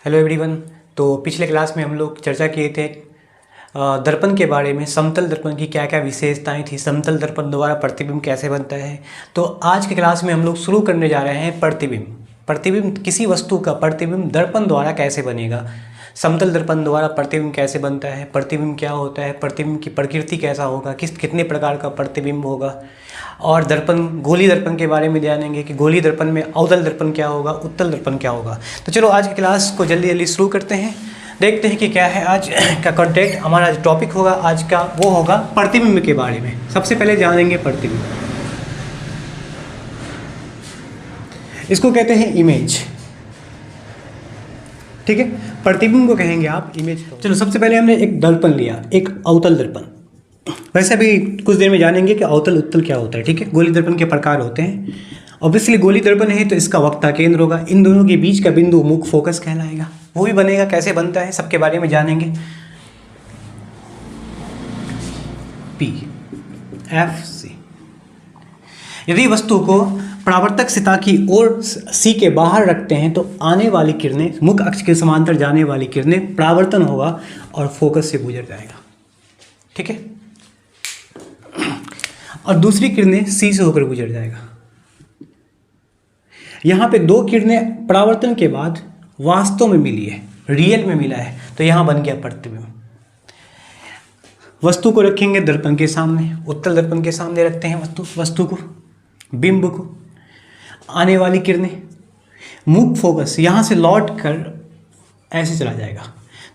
Hello everyone. तो पिछले class में हम लोग चर्चा किए थे दर्पण के बारे में। समतल दर्पण की क्या क्या विशेषताएं थी, समतल दर्पण द्वारा प्रतिबिंब कैसे बनता है। तो आज के क्लास में हम लोग शुरू करने जा रहे हैं प्रतिबिंब। प्रतिबिंब किसी वस्तु का प्रतिबिंब दर्पण द्वारा कैसे बनेगा, समतल दर्पण द्वारा प्रतिबिंब कैसे बनता है, प्रतिबिंब क्या होता है, प्रतिबिंब की प्रकृति कैसा होगा, कितने प्रकार का प्रतिबिंब होगा, और दर्पण गोली दर्पण के बारे में जानेंगे कि गोली दर्पण में अवतल दर्पण क्या होगा, उत्तल दर्पण क्या होगा। तो चलो आज की क्लास को जल्दी जल्दी शुरू करते हैं, देखते हैं कि क्या है आज का कंटेंट। हमारा जो टॉपिक होगा आज का वो होगा प्रतिबिंब के बारे में। सबसे पहले जानेंगे प्रतिबिंब, इसको कहते हैं इमेज। ठीक है, प्रतिबिंब को कहेंगे आप इमेज। चलो सबसे पहले हमने एक दर्पण लिया, एक अवतल दर्पण। वैसे भी कुछ देर में जानेंगे कि अवतल उत्तल क्या होता है। ठीक है, गोली दर्पण के प्रकार होते हैं। ऑब्वियसली गोली दर्पण है तो इसका वक्ता केंद्र होगा, इन दोनों के बीच का बिंदु मुख्य फोकस कहलाएगा। वो भी बनेगा, कैसे बनता है सबके बारे में जानेंगे। पी एफ सी, यदि वस्तु को परावर्तक सतह की ओर सी के बाहर रखते हैं तो आने वाली किरणें, मुख्य अक्ष के समांतर जाने वाली किरणें परावर्तन होगा और फोकस से गुजर जाएगा। ठीक है, और दूसरी किरणें सी से होकर गुजर जाएगा। यहां पे दो किरणें परावर्तन के बाद वास्तव में मिली है, रियल में मिला है, तो यहां बन गया प्रतिबिंब। वस्तु को रखेंगे दर्पण के सामने, उत्तल दर्पण के सामने रखते हैं वस्तु को, बिंब को। आने वाली किरणें, मुख्य फोकस यहां से लौट कर ऐसे चला जाएगा,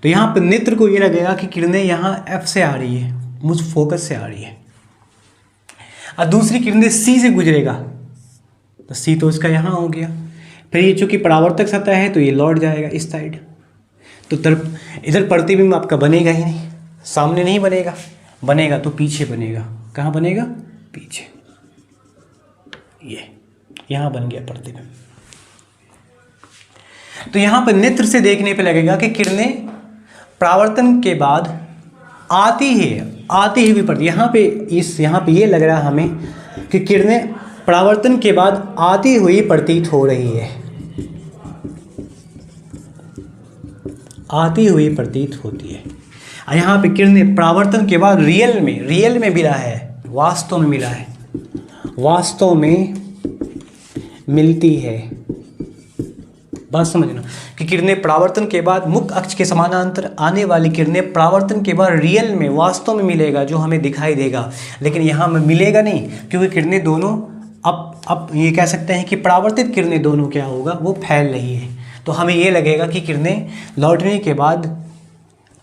तो यहां पर नेत्र को ये लगेगा कि किरणें यहां एफ से आ रही है, मुझ फोकस से आ रही है, और दूसरी किरणें सी से गुजरेगा, तो सी तो इसका यहाँ हो गया। फिर ये चूंकि परावर्तक सतह है तो ये लौट जाएगा इस साइड, तो इधर प्रतिबिंब आपका बनेगा ही नहीं, सामने नहीं बनेगा, बनेगा तो पीछे बनेगा। कहाँ बनेगा? पीछे। ये यहाँ बन गया प्रतिबिंब। तो यहाँ पर नेत्र से देखने पे लगेगा कि किरणें परावर्तन के बाद आती हुई पड़ती। यहाँ पे ये लग रहा है हमें कि किरणें परावर्तन के बाद आती हुई प्रतीत हो रही है, आती हुई प्रतीत होती है। और यहाँ पे किरणें परावर्तन के बाद रियल में मिला है, वास्तव में मिला है, वास्तव में मिलती है। बात समझना कि किरणें परावर्तन के बाद मुख्य अक्ष के समानांतर आने वाली किरणें परावर्तन के बाद रियल में, वास्तव में मिलेगा, जो हमें दिखाई देगा। लेकिन यहाँ में मिलेगा नहीं, क्योंकि किरणें दोनों अब ये कह सकते हैं कि परावर्तित किरणें दोनों क्या होगा, वो फैल रही है। तो हमें ये लगेगा कि किरणें लौटने के बाद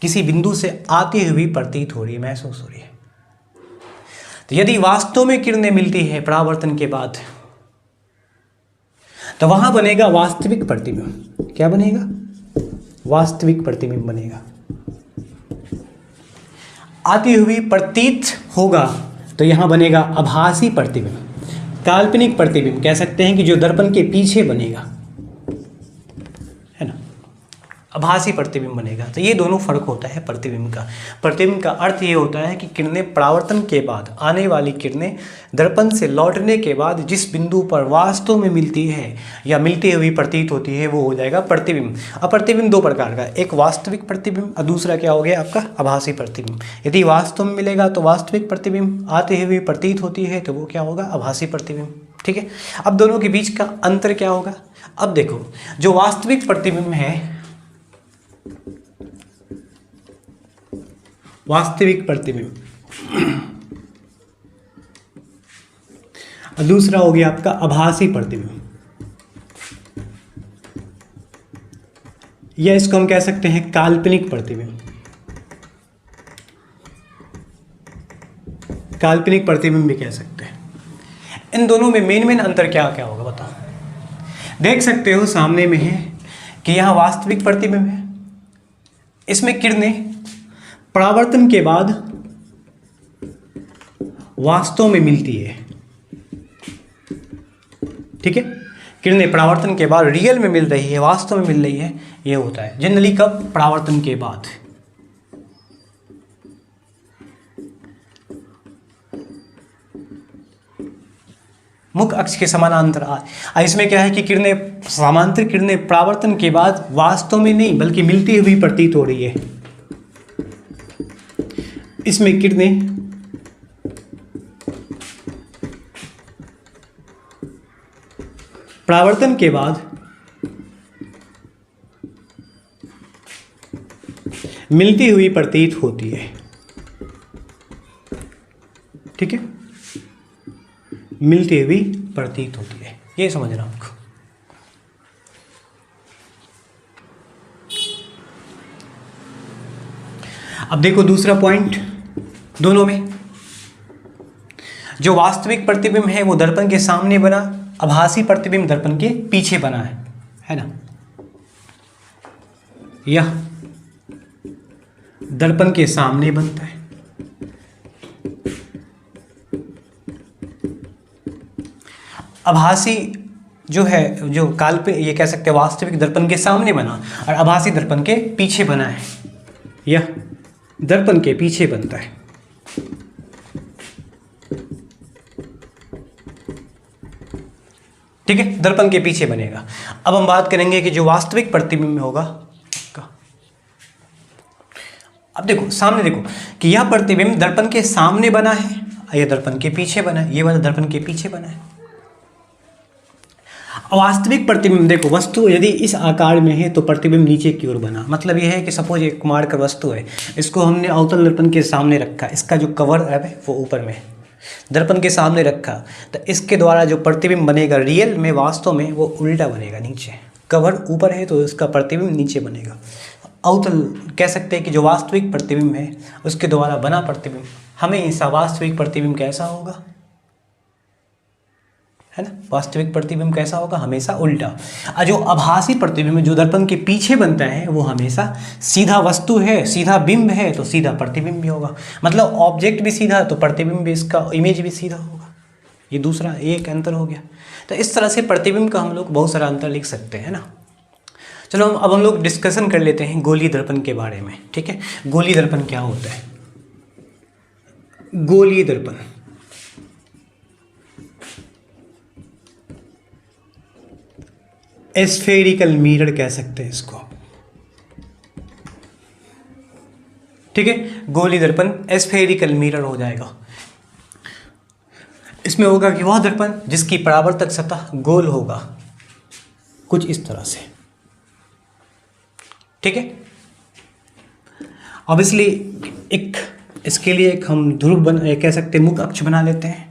किसी बिंदु से आती हुई प्रतीत हो रही है, महसूस हो रही है। तो यदि वास्तव में किरणें मिलती है परावर्तन के बाद, तो वहां बनेगा वास्तविक प्रतिबिंब। क्या बनेगा? वास्तविक प्रतिबिंब बनेगा। आती हुई प्रतीत होगा तो यहां बनेगा आभासी प्रतिबिंब, काल्पनिक प्रतिबिंब कह सकते हैं कि जो दर्पण के पीछे बनेगा, है ना, आभासी प्रतिबिंब बनेगा। तो ये दोनों फर्क होता है प्रतिबिंब का। प्रतिबिंब का अर्थ ये होता है कि किरणें परावर्तन के बाद, आने वाली किरणें दर्पण से लौटने के बाद जिस बिंदु पर वास्तव में मिलती है या मिलती हुई प्रतीत होती है, वो हो जाएगा प्रतिबिंब। अब प्रतिबिंब दो प्रकार का, एक वास्तविक प्रतिबिंब और दूसरा क्या हो गया आपका आभासी प्रतिबिंब। यदि वास्तव में मिलेगा तो वास्तविक प्रतिबिंब, आती हुई प्रतीत होती है तो वो क्या होगा, आभासी प्रतिबिंब। ठीक है, अब दोनों के बीच का अंतर क्या होगा? अब देखो, जो वास्तविक प्रतिबिंब है, वास्तविक प्रतिबिंब, और दूसरा हो गया आपका आभासी प्रतिबिंब, या इसको हम कह सकते हैं काल्पनिक प्रतिबिंब। काल्पनिक प्रतिबिंब भी कह सकते हैं। इन दोनों में मेन अंतर क्या क्या होगा बताओ? देख सकते हो सामने में है कि यहाँ वास्तविक प्रतिबिंब है, इसमें किरणें परावर्तन के बाद वास्तव में मिलती है। ठीक है, किरणें परावर्तन के बाद रियल में मिल रही है, वास्तव में मिल रही है, ये होता है जनरली कब? परावर्तन के बाद। मुख्य अक्ष के समानांतर। इसमें क्या है कि किरणें, समांतर किरणें परावर्तन के बाद वास्तव में नहीं बल्कि मिलती हुई प्रतीत हो रही है। इसमें किरणें परावर्तन के बाद मिलती हुई प्रतीत होती है। ठीक है, मिलती हुई प्रतीत होती है, ये समझना आपको। अब देखो दूसरा पॉइंट, दोनों में जो वास्तविक प्रतिबिंब है वो दर्पण के सामने बना, आभासी प्रतिबिंब दर्पण के पीछे बना है ना। यह दर्पण के सामने बनता है, आभासी जो है, जो काल्पनिक, ये कह सकते हैं वास्तविक दर्पण के सामने बना और आभासी दर्पण के पीछे बना है। यह दर्पण के पीछे बनता है। ठीक है, दर्पण के पीछे बनेगा। अब हम बात करेंगे कि जो वास्तविक प्रतिबिंब होगा का। अब देखो सामने, देखो कि यह प्रतिबिंब दर्पण के सामने बना है, यह दर्पण के पीछे बना है, ये वाला दर्पण के पीछे बना है। वास्तविक प्रतिबिंब देखो, वस्तु यदि इस आकार में है तो प्रतिबिंब नीचे की ओर बना। मतलब यह है कि सपोज एक कुमारकर वस्तु है, इसको हमने अवतल दर्पण के सामने रखा, इसका जो कवर है वो ऊपर में है, दर्पण के सामने रखा, तो इसके द्वारा जो प्रतिबिंब बनेगा रियल में, वास्तव में वो उल्टा बनेगा, नीचे। कवर ऊपर है तो इसका प्रतिबिंब नीचे बनेगा। अवतल कह सकते हैं कि जो वास्तविक प्रतिबिंब है उसके द्वारा बना प्रतिबिंब हमेशा वास्तविक प्रतिबिंब कैसा होगा, है ना। वास्तविक प्रतिबिंब कैसा होगा, हमेशा उल्टा। और जो आभासी प्रतिबिंब जो दर्पण के पीछे बनता है वो हमेशा सीधा, वस्तु है सीधा, बिंब है तो सीधा प्रतिबिंब भी होगा। मतलब ऑब्जेक्ट भी सीधा तो प्रतिबिंब भी, इसका इमेज भी सीधा होगा। ये दूसरा एक अंतर हो गया। तो इस तरह से प्रतिबिंब का हम लोग बहुत सारा अंतर लिख सकते हैं ना। चलो अब हम लोग डिस्कशन कर लेते हैं गोलीय दर्पण के बारे में। ठीक है, गोलीय दर्पण क्या होता है। गोलीय दर्पण स्फेरिकल मिरर कह सकते हैं इसको। ठीक है, गोलीय दर्पण स्फेरिकल मिरर हो जाएगा। इसमें होगा कि वह दर्पण जिसकी परावर्तक सतह गोल होगा, कुछ इस तरह से। ठीक है, ऑब्वियसली एक इसके लिए एक हम ध्रुव कह सकते हैं, मुख्य अक्ष बना लेते हैं।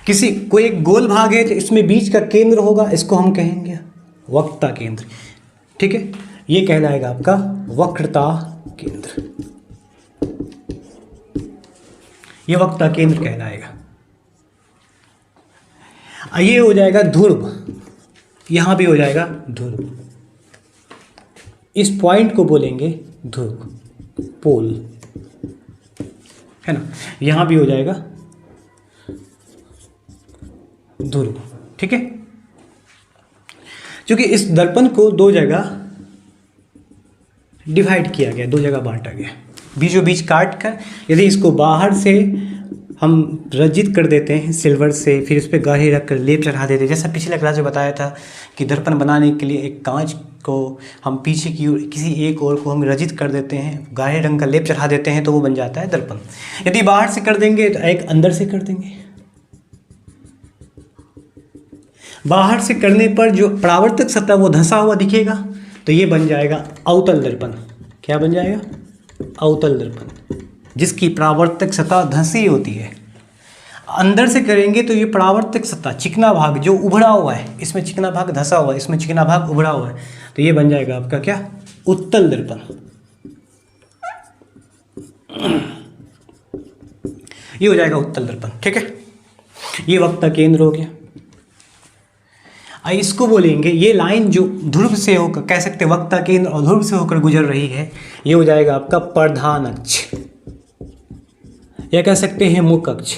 किसी कोई एक गोल भाग है तो इसमें बीच का केंद्र होगा, इसको हम कहेंगे वक्रता केंद्र। ठीक है, ये कहलाएगा आपका वक्रता केंद्र, ये वक्रता केंद्र कहलाएगा। ये हो जाएगा ध्रुव, यहां भी हो जाएगा ध्रुव, इस पॉइंट को बोलेंगे ध्रुव, पोल, है ना। यहां भी हो जाएगा ध्रुव। ठीक है, क्योंकि इस दर्पण को दो जगह डिवाइड किया गया, दो जगह बांटा गया, बीचों बीच काट कर यदि इसको बाहर से हम रजित कर देते हैं सिल्वर से, फिर इस पर गाढ़े रख कर लेप चढ़ा देते हैं। जैसा पिछले क्लास में बताया था कि दर्पण बनाने के लिए एक कांच को हम पीछे की ओर किसी एक ओर को हम रजित कर देते हैं, गाढ़े रंग का लेप चढ़ा देते हैं तो वो बन जाता है दर्पण। यदि बाहर से कर देंगे तो एक अंदर से कर देंगे। बाहर से करने पर जो परावर्तक सतह वो धंसा हुआ दिखेगा तो ये बन जाएगा अवतल दर्पण। क्या बन जाएगा, अवतल दर्पण, जिसकी परावर्तक सतह धंसी होती है। अंदर से करेंगे तो ये परावर्तक सतह चिकना भाग जो उभरा हुआ है, इसमें चिकना भाग धंसा हुआ है, इसमें चिकना भाग उभरा हुआ है, तो ये बन जाएगा आपका क्या, उत्तल दर्पण। ये हो जाएगा उत्तल दर्पण। ठीक है, ये वक्रता केंद्र हो गया। इसको बोलेंगे, ये लाइन जो ध्रुव से होकर कह सकते हैं वक्रता केंद्र और ध्रुव से होकर गुजर रही है, ये हो जाएगा आपका प्रधान अक्ष, या कह सकते हैं मुख्य अक्ष।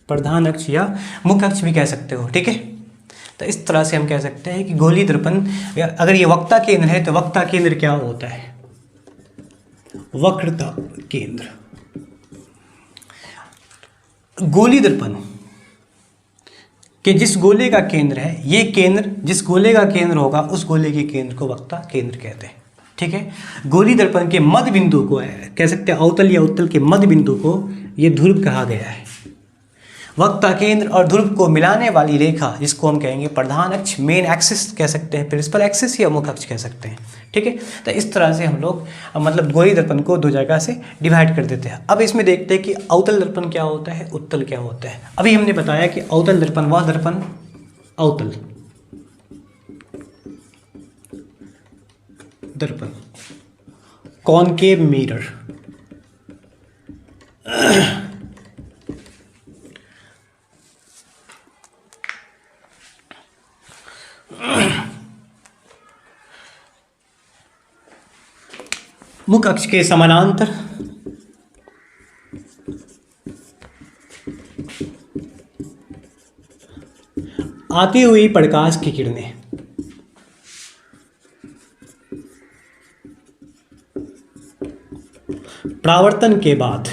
प्रधान अक्ष या मुख्य अक्ष भी कह सकते हो। ठीक है, तो इस तरह से हम कह सकते हैं कि गोलीय दर्पण, अगर ये वक्रता केंद्र है तो वक्रता केंद्र क्या होता है, वक्रता केंद्र। गोली दर्पण कि जिस गोले का केंद्र है, ये केंद्र जिस गोले का केंद्र होगा उस गोले के केंद्र को वक्ता केंद्र कहते हैं। ठीक है, गोली दर्पण के मध्य बिंदु को कह सकते हैं, अवतल या उत्तल के मध्य बिंदु को ये ध्रुव कहा गया है। वक्ता केंद्र और ध्रुव को मिलाने वाली रेखा जिसको हम कहेंगे प्रधान अक्ष, मेन एक्सिस कह सकते हैं, प्रिंसिपल एक्सिस या मुख्य अक्ष कह सकते हैं। ठीक है, तो इस तरह से हम लोग मतलब गोली दर्पण को दो जगह से डिवाइड कर देते हैं। अब इसमें देखते हैं कि अवतल दर्पण क्या होता है, उत्तल क्या होता है। अभी हमने बताया कि अवतल दर्पण वह दर्पण, अवतल दर्पण, कॉनकेव मिरर, मुख्य अक्ष के समानांतर आती हुई प्रकाश की किरणें परावर्तन के बाद,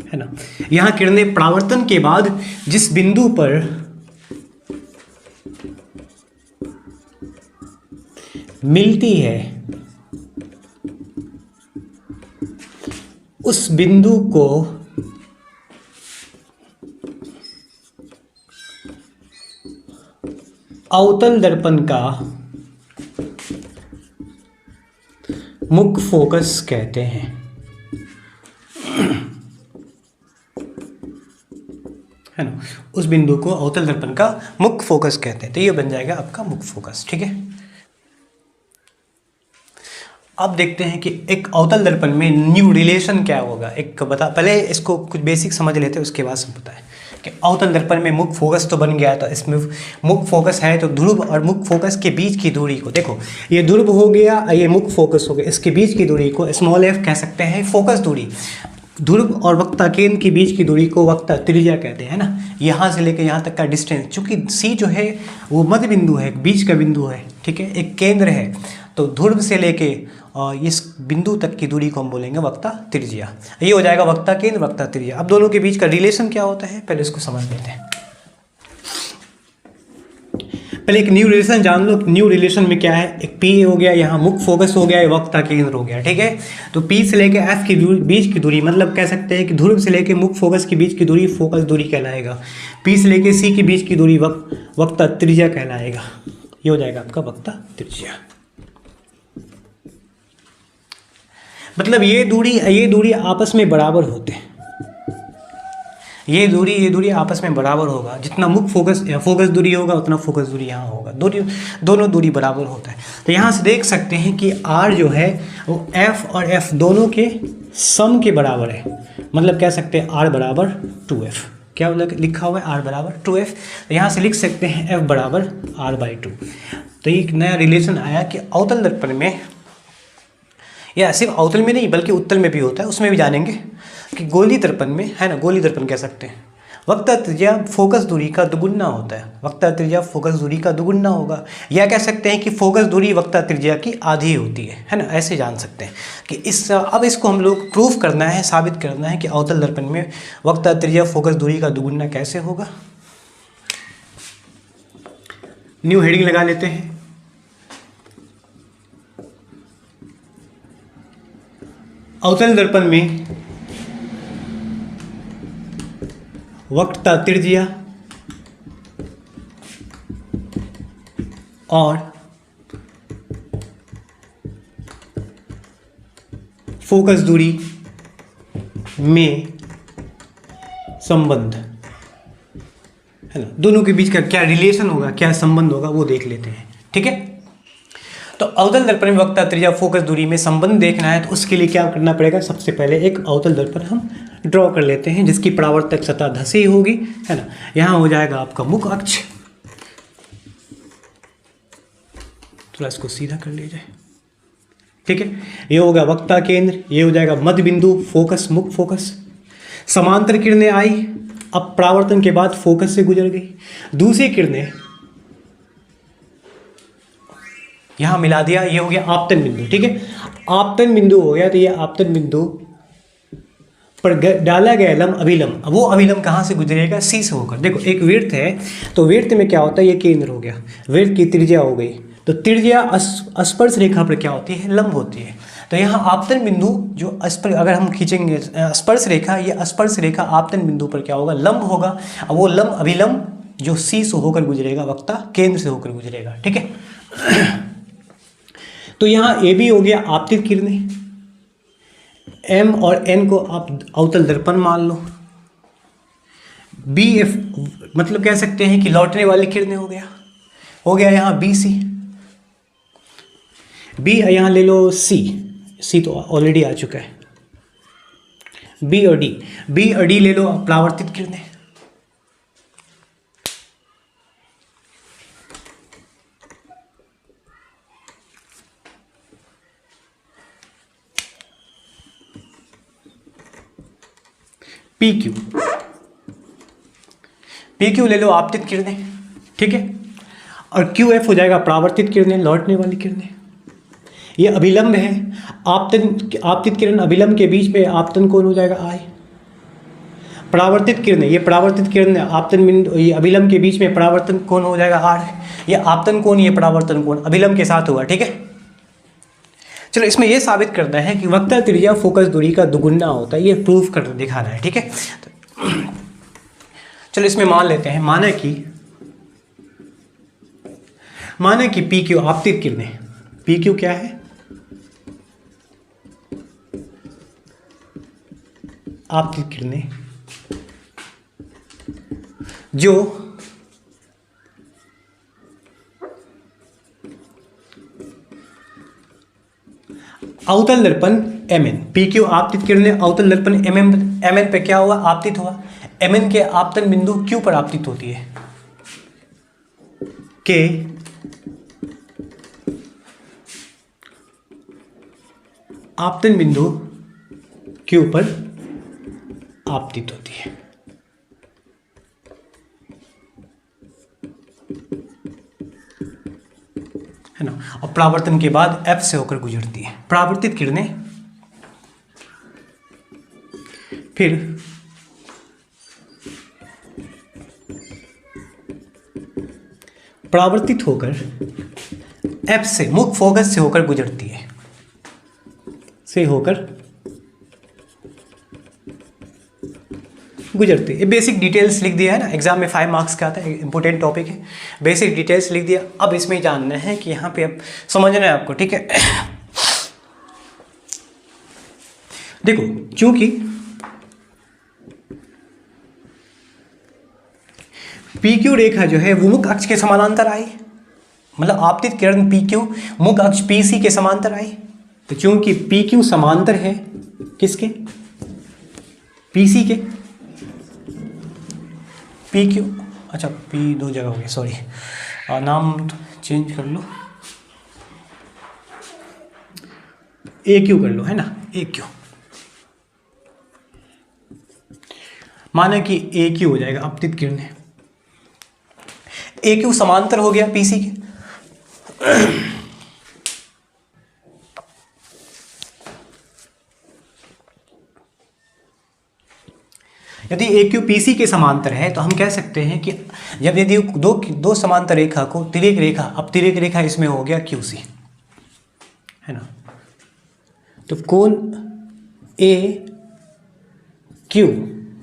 है ना, यहां किरणें परावर्तन के बाद जिस बिंदु पर मिलती है उस बिंदु को अवतल दर्पण का मुख्य फोकस कहते हैं। है ना, उस बिंदु को अवतल दर्पण का मुख्य फोकस कहते हैं। तो ये बन जाएगा आपका मुख्य फोकस। ठीक है, अब देखते हैं कि एक अवतल दर्पण में न्यू रिलेशन क्या होगा। एक बता, पहले इसको कुछ बेसिक समझ लेते हैं, उसके बाद सब बताएं कि अवतल दर्पण में मुख्य फोकस तो बन गया। तो इसमें मुख्य फोकस है तो ध्रुव और मुख्य फोकस के बीच की दूरी को देखो, ये ध्रुव हो गया, ये मुख्य फोकस हो गया, इसके बीच की दूरी को स्मॉल f कह सकते हैं, फोकस दूरी। ध्रुव और वक्ता केंद्र के बीच की दूरी को वक्ता त्रिज्या कहते हैं ना, यहाँ से लेकर यहाँ तक का डिस्टेंस। चूंकि C जो है वो मध्य बिंदु है, बीच का बिंदु है। ठीक है, एक केंद्र है, तो ध्रुव से लेके इस बिंदु तक की दूरी को हम बोलेंगे वक्ता त्रिज्या। ये हो जाएगा वक्ता केंद्र, वक्ता त्रिज्या। अब दोनों के बीच का रिलेशन क्या होता है पहले इसको समझ लेते हैं। पहले एक न्यू रिलेशन जान लो। न्यू रिलेशन में क्या है, एक P हो गया, यहाँ मुख्य फोकस हो गया, ये वक्ता केंद्र हो गया। ठीक है, तो P से लेके F के बीच की दूरी, मतलब कह सकते हैं कि ध्रुव से लेके मुख्य फोकस के बीच की दूरी फोकस दूरी कहलाएगा। P से लेके C के बीच की दूरी वक्ता त्रिज्या कहलाएगा। ये हो जाएगा आपका वक्ता त्रिज्या। मतलब ये दूरी आपस में बराबर होते हैं। ये दूरी आपस में बराबर होगा। जितना मुख्य फोकस दूरी होगा उतना फोकस दूरी यहाँ होगा। दोनों दूरी बराबर होता है। तो यहाँ से देख सकते हैं कि R जो है वो F और F दोनों के सम के बराबर है। मतलब कह सकते हैं R बराबर 2F। क्या लिखा हुआ है, R बराबर 2F। तो यहाँ से लिख सकते हैं F बराबर R/2। तो एक नया रिलेशन आया कि अवतल दर्पण में, या सिर्फ अवतल में नहीं बल्कि उत्तल में भी होता है, उसमें भी जानेंगे कि गोली दर्पण में, है ना, गोली दर्पण कह सकते हैं, वक्ता त्रिज्या फोकस दूरी का दुगुना होता है। वक्ता त्रिज्या फोकस दूरी का दुगुना होगा, या कह सकते हैं कि फोकस दूरी वक्ता त्रिज्या की आधी होती है ना, ऐसे जान सकते हैं कि अब इसको हम लोग प्रूफ करना है, साबित करना है कि अवतल दर्पण में वक्ता त्रिज्या फोकस दूरी का दुगुना कैसे होगा। न्यू हेडिंग लगा लेते हैं। अवतल दर्पण में वक्ता त्रिज्या और फोकस दूरी में संबंध, है ना, दोनों के बीच का क्या रिलेशन होगा, क्या संबंध होगा वो देख लेते हैं। ठीक है, तो अवतल दर्पण में वक्ता त्रिज्या फोकस दूरी में संबंध देखना है तो उसके लिए क्या करना पड़ेगा, सबसे पहले एक अवतल दर्पण हम ड्रॉ कर लेते हैं जिसकी परावर्तक सतह धसी होगी, है ना। यहाँ हो जाएगा आपका मुख्य अक्ष, थोड़ा इसको सीधा कर लीजिए। ठीक है, ये होगा वक्ता केंद्र, ये हो जाएगा मध्य बिंदु फोकस, मुख्य फोकस। समांतर किरणें आई, अब परावर्तन के बाद फोकस से गुजर गई। दूसरी किरणें यहाँ मिला दिया, ये हो गया आपतन बिंदु। ठीक है, आपतन बिंदु हो गया, तो ये आपतन बिंदु पर डाला गया लंब अभिलंब, अब वो अभिलंब कहाँ से गुजरेगा? सी से होकर। देखो एक वृत्त है, तो वृत्त में क्या होता है, ये केंद्र हो गया, वृत्त की त्रिज्या हो गई, तो त्रिज्या स्पर्श रेखा पर क्या होती है? लंब होती है। तो यहाँ आपतन बिंदु जो अगर हम खींचेंगे स्पर्श रेखा, ये स्पर्श रेखा आपतन बिंदु पर क्या होगा? लंब होगा। अब वो लंब अभिलंब जो सी से होकर गुजरेगा, वक्ता केंद्र से होकर गुजरेगा, ठीक है। तो यहाँ ए बी हो गया आपतित किरणें, एम और एन को आप अवतल दर्पण मान लो, बी एफ मतलब कह सकते हैं कि लौटने वाली किरणें हो गया यहाँ बी सी, बी यहाँ ले लो सी, सी तो ऑलरेडी आ चुका है, बी और डी ले लो परावर्तित किरणें, पी क्यू ले लो आपतित किरणें, ठीक है, और क्यू एफ हो जाएगा परावर्तित किरणें, लौटने वाली किरणें। ये अभिलंब है, आपतित किरण अभिलंब के बीच में आपतन कोण हो जाएगा आई। परावर्तित किरणें, ये परावर्तित किरण आपतन बिंदु, ये अभिलंब के बीच में परावर्तन कोण हो जाएगा आर। ये आपतन कोण, ये परावर्तन कोण अभिलंब के साथ हुआ, ठीक है। चलो इसमें यह साबित करना है कि वक्ता त्रिज्या फोकस दूरी का दुगुना होता है, ये प्रूफ कर दिखाना है, ठीक है। चलो इसमें मान लेते हैं, माना कि पी क्यू आपतित किरणें, पी क्यू क्या है? आपतित किरणें जो अवतल दर्पण mn, पी क्यू आपतित किरणें अवतल दर्पण mn पे क्या हुआ? आपतित हुआ। mn के आपतन बिंदु q पर आपतित होती है, के आपतन बिंदु q पर आपतित होती है ना, और परावर्तन के बाद F से होकर गुजरती है परावर्तित किरणें। फिर परावर्तित होकर F से मुख्य फोकस से होकर गुजरती है, ये बेसिक डिटेल्स लिख दिया है ना, एग्जाम में 5 मार्क्स का आता है, इंपॉर्टेंट टॉपिक है, बेसिक डिटेल्स लिख दिया। अब इसमें जानना है कि यहाँ पे अब समझना है आपको, ठीक है। देखो चूंकि पी क्यू रेखा जो है वो मुख्य अक्ष के समानांतर आई, मतलब आपतित किरण पी क्यू मुख्य अक्ष पी सी के समांतर आई, तो चूंकि पी क्यू समांतर है किसके? पी सी के, पी क्यू, अच्छा पी दो जगह हो गया, सॉरी नाम चेंज कर लो, ए क्यू कर लो, है ना, ए क्यू, माना कि ए क्यू हो जाएगा आपतित किरणें, ए क्यू समांतर हो गया पीसी के, यदि ए क्यू पी सी के समांतर है तो हम कह सकते हैं कि जब यदि दो समांतर रेखा को तिर्यक रेखा, अब तिर्यक रेखा इसमें हो गया क्यू सी, है ना, तो कोण ए क्यू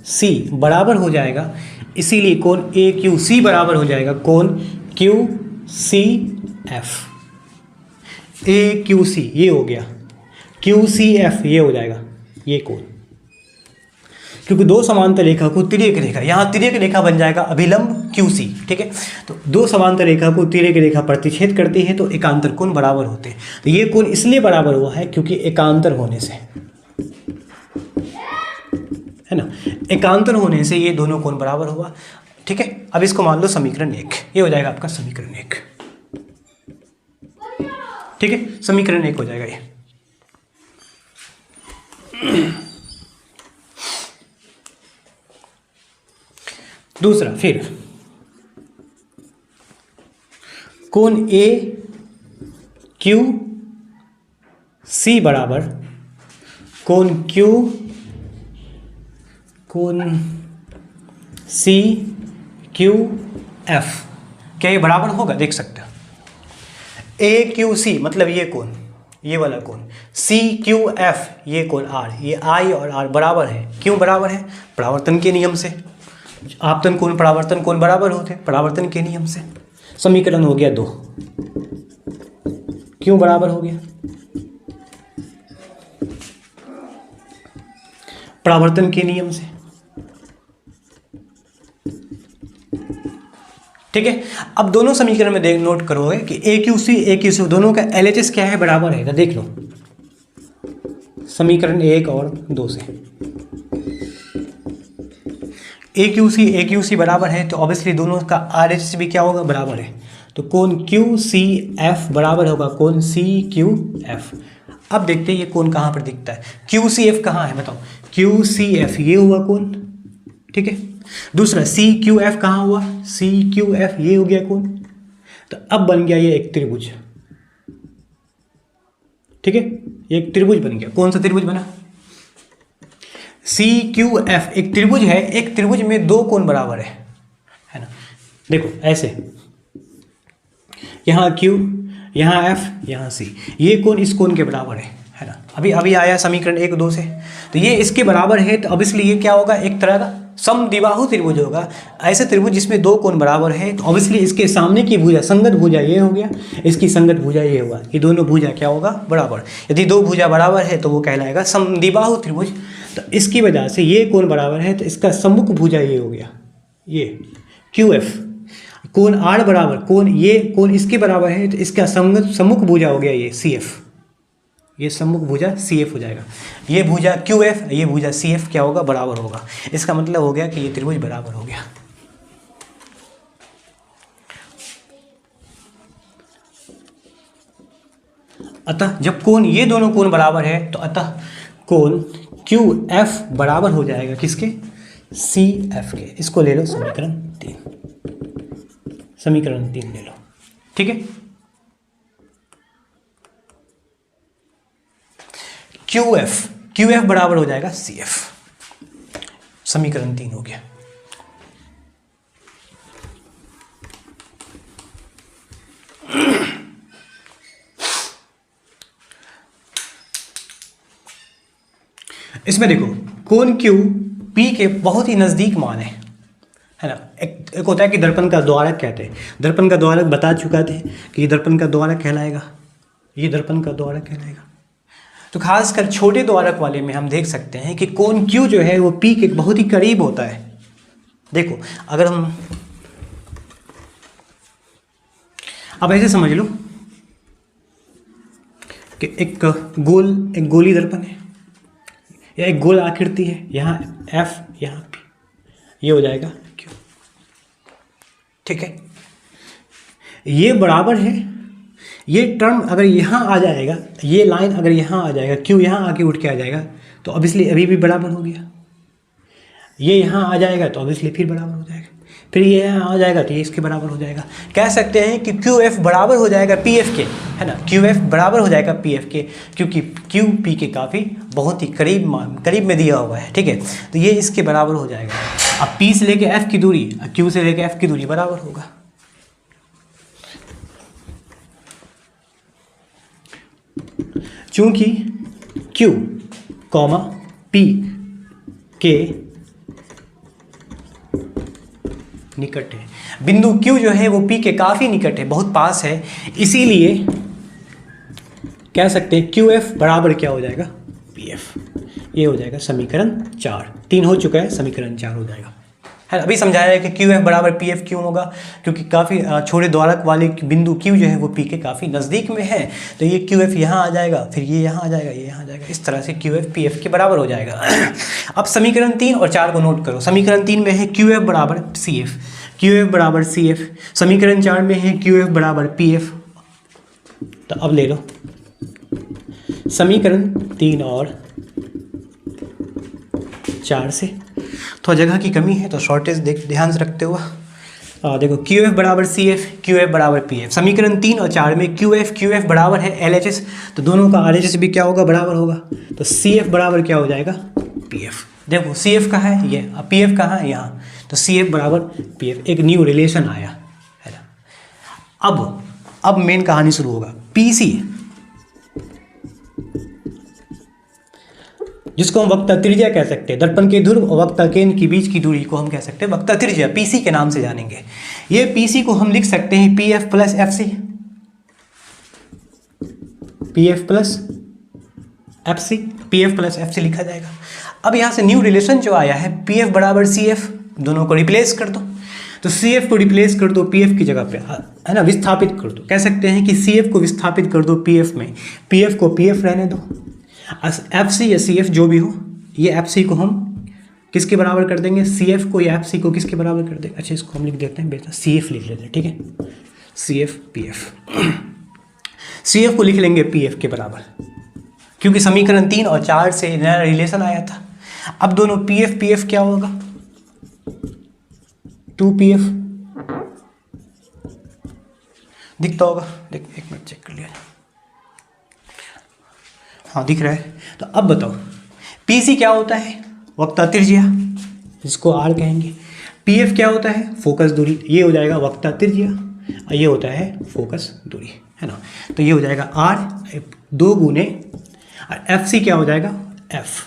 सी बराबर हो जाएगा, इसीलिए कोण ए क्यू सी बराबर हो जाएगा कोण क्यू सी एफ, ए क्यू सी ये हो गया, क्यू सी एफ ये हो जाएगा ये कोण, क्योंकि दो समांतर रेखा को तिर्यक रेखा, यहाँ तिर्यक रेखा बन जाएगा अभिलंब QC, ठीक है। तो दो समांतर रेखा को तिर्यक रेखा प्रतिच्छेद करती है तो एकांतर कोण बराबर होते हैं, तो ये कोण इसलिए बराबर हुआ है क्योंकि एकांतर होने से, है ना, एकांतर होने से ये दोनों कोण बराबर हुआ, ठीक है। अब इसको मान लो समीकरण 1, ये हो जाएगा आपका समीकरण 1, ठीक है, समीकरण 1 हो जाएगा ये। दूसरा, फिर कोण ए क्यू सी बराबर कोण क्यू कोण सी क्यू एफ, क्या ये बराबर होगा? देख सकते हो ए क्यू सी मतलब ये कोण, ये वाला कोण, सी क्यू एफ ये कोण आर, ये आई और आर बराबर है। क्यों बराबर है? परावर्तन के नियम से। आपतन कोण परावर्तन कोण बराबर होते, परावर्तन के नियम से। समीकरण हो गया 2। क्यों बराबर हो गया? परावर्तन के नियम से। ठीक है, अब दोनों समीकरण में देख नोट करोगे कि ए क्यू सी दोनों का LHS क्या है? बराबर है। तो देख लो समीकरण 1 और 2 से ए क्यू सी बराबर है, तो ऑब्वियसली दोनों का RHS भी क्या होगा? बराबर है। तो कोण क्यू सी एफ बराबर होगा कोण सी क्यू एफ। अब देखते हैं ये कोण कहाँ पर दिखता है। क्यू सी एफ कहाँ है बताओ? क्यू सी एफ ये हुआ कोण, ठीक है। दूसरा सी क्यू एफ कहाँ हुआ? सी क्यू एफ ये हो गया कोण। तो अब बन गया ये एक त्रिभुज, ठीक है, ये एक त्रिभुज बन गया। कौन सा त्रिभुज बना? सी क्यू एफ एक त्रिभुज है। एक त्रिभुज में दो कोण बराबर है ना। देखो ऐसे, यहाँ क्यू, यहाँ एफ, यहाँ सी, ये कोण इस कोण के बराबर है ना। अभी आया समीकरण 1 2 से, तो ये इसके बराबर है, तो ऑब्वियसली ये क्या होगा? एक तरह का समद्विबाहु त्रिभुज होगा। ऐसे त्रिभुज जिसमें दो कोण बराबर है, तो ऑब्वियसली इसके सामने की भुजा संगत भुजा ये हो गया, इसकी संगत भुजा ये हुआ। ये दोनों भुजा क्या होगा? बराबर। यदि दो भुजा बराबर है तो वो कहलाएगा समद्विबाहु त्रिभुज। तो इसकी वजह से ये कोण बराबर है, तो इसका सम्मुख भुजा ये हो गया, ये क्यू एफ। कोण आर बराबर, कोण ये कोण इसके बराबर है, तो इसका सम्मुख भुजा हो गया ये सी एफ। ये सम्मुख भुजा सी एफ हो जाएगा। ये भुजा क्यू एफ, ये भुजा सी एफ क्या होगा? बराबर होगा। इसका मतलब हो गया कि ये त्रिभुज बराबर हो गया। अतः जब कोण ये दोनों कोण बराबर है, तो अतः कोण क्यू एफ बराबर हो जाएगा किसके? सी एफ के। इसको ले लो समीकरण 3, समीकरण 3 ले लो, ठीक है। क्यू एफ बराबर हो जाएगा सी एफ। समीकरण 3 हो गया। इसमें देखो कोण क्यू पी के बहुत ही नजदीक मान है ना। एक होता है कि दर्पण का द्वारक कहते हैं। दर्पण का द्वारक बता चुका थे कि ये दर्पण का द्वारक कहलाएगा, ये दर्पण का द्वारक कहलाएगा। तो खासकर छोटे द्वारक वाले में हम देख सकते हैं कि कोण क्यू जो है वो पी के बहुत ही करीब होता है। देखो अगर हम अब ऐसे समझ लो कि एक गोली दर्पण है या एक गोल आकृति है, यहाँ एफ यहाँ पी, ये हो जाएगा क्यू, ठीक है। ये बराबर है, ये टर्म अगर यहाँ आ जाएगा, ये लाइन अगर यहाँ आ जाएगा, क्यू यहाँ आके उठ के आ जाएगा, तो ऑब्वियसली अभी भी बराबर हो गया। ये यहाँ आ जाएगा तो ऑब्वियसली फिर बराबर हो जाएगा, फिर ये यहाँ आ जाएगा तो ये इसके बराबर हो जाएगा। कह सकते हैं कि क्यू एफ बराबर हो जाएगा पी एफ के, है ना। क्यू एफ बराबर हो जाएगा पी एफ के, क्योंकि क्यू पी के काफ़ी बहुत ही करीब में दिया हुआ है, ठीक है। तो ये इसके बराबर हो जाएगा। अब पी से लेके एफ की दूरी, क्यू से लेके एफ की दूरी बराबर होगा। चूंकि Q, P के निकट है, बिंदु Q जो है वो P के काफ़ी निकट है, बहुत पास है, इसीलिए कह सकते हैं QF बराबर क्या हो जाएगा? PF। ये हो जाएगा समीकरण 4। 3 हो चुका है, समीकरण 4 हो जाएगा, है। अभी समझाया है कि QF बराबर PF क्यों होगा, क्योंकि काफ़ी छोटे द्वारक वाले बिंदु Q जो है वो P के काफ़ी नज़दीक में है, तो ये QF यहाँ आ जाएगा, फिर ये यहाँ आ जाएगा, ये यहाँ आ जाएगा, इस तरह से QF PF के बराबर हो जाएगा। अब समीकरण 3 और 4 को नोट करो। समीकरण 3 में है QF बराबर CF, QF बराबर CF। समीकरण 4 में है QF बराबर PF। तो अब ले लो समीकरण 3 और 4 से। थोड़ा जगह की कमी है तो शॉर्टेज ध्यान से रखते हुआ देखो QF बराबर CF, QF बराबर PF। समीकरण 3 और 4 में QF बराबर है LHS, तो दोनों का RHS भी क्या होगा? बराबर होगा। तो CF बराबर क्या हो जाएगा? PF। देखो सी एफ कहाँ है, ये, पी एफ कहाँ है, यहाँ, तो सी एफ बराबर पी एफ, एक न्यू रिलेशन आया है ना। अब मेन कहानी शुरू होगा। पी सी, जिसको हम वक्ता त्रिज्या कह सकते हैं, दर्पण के ध्रुव और वक्ता केंद्र के बीच की दूरी को हम कह सकते हैं वक्ता त्रिज्या, पीसी के नाम से जानेंगे। ये पीसी को हम लिख सकते हैं P F plus F C, P F plus F C, P F plus F C लिखा जाएगा। अब यहाँ से न्यू रिलेशन जो आया है पी एफ बराबर सी एफ, दोनों को रिप्लेस कर दो, तो सी एफ को रिप्लेस कर दो पी एफ की जगह पे, है ना, विस्थापित कर दो। कह सकते हैं कि सी एफ को विस्थापित कर दो पी एफ में, पी एफ को पी एफ रहने दो, एफ सी या सी एफ जो भी हो, ये एफ सी को हम किसके बराबर कर देंगे, सी एफ को या एफ सी को किसके बराबर कर देंगे। अच्छा, इसको हम लिख देते हैं बेटा, सी एफ लिख लेते हैं, ठीक है, C F P F, C F को लिख लेंगे पी एफ के बराबर, क्योंकि समीकरण 3 और 4 से नया रिलेशन आया था। अब दोनों पी एफ क्या होगा, 2pf दिखता होगा, देख एक मिनट चेक कर लिया, हाँ दिख रहा है। तो अब बताओ पीसी क्या होता है, वक्ता त्रिज्या जिसको आर कहेंगे, पीएफ क्या होता है, फोकस दूरी, ये हो जाएगा वक्ता त्रिज्या, और ये होता है फोकस दूरी, है ना। तो ये हो जाएगा आर 2 गुने, और एफ सी क्या हो जाएगा, एफ,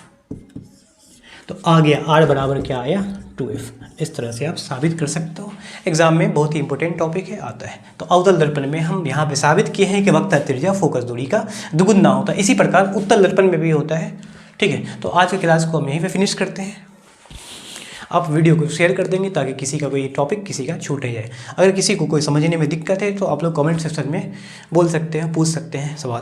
तो आ गया आर बराबर क्या आया, 2f। इस तरह से आप साबित कर सकते हो, एग्जाम में बहुत ही इंपॉर्टेंट टॉपिक है, आता है। तो अवतल दर्पण में हम यहाँ पे साबित किए हैं कि वक्ता त्रिज्या फोकस दूरी का दुगुना होता है, इसी प्रकार उत्तल दर्पण में भी होता है, ठीक है। तो आज के क्लास को हम यहीं पे फिनिश करते हैं। आप वीडियो को शेयर कर देंगे ताकि किसी का कोई टॉपिक किसी का छूट जाए। अगर किसी को कोई समझने में दिक्कत है तो आप लोग कमेंट सेक्शन में बोल सकते हैं, पूछ सकते हैं सवाल।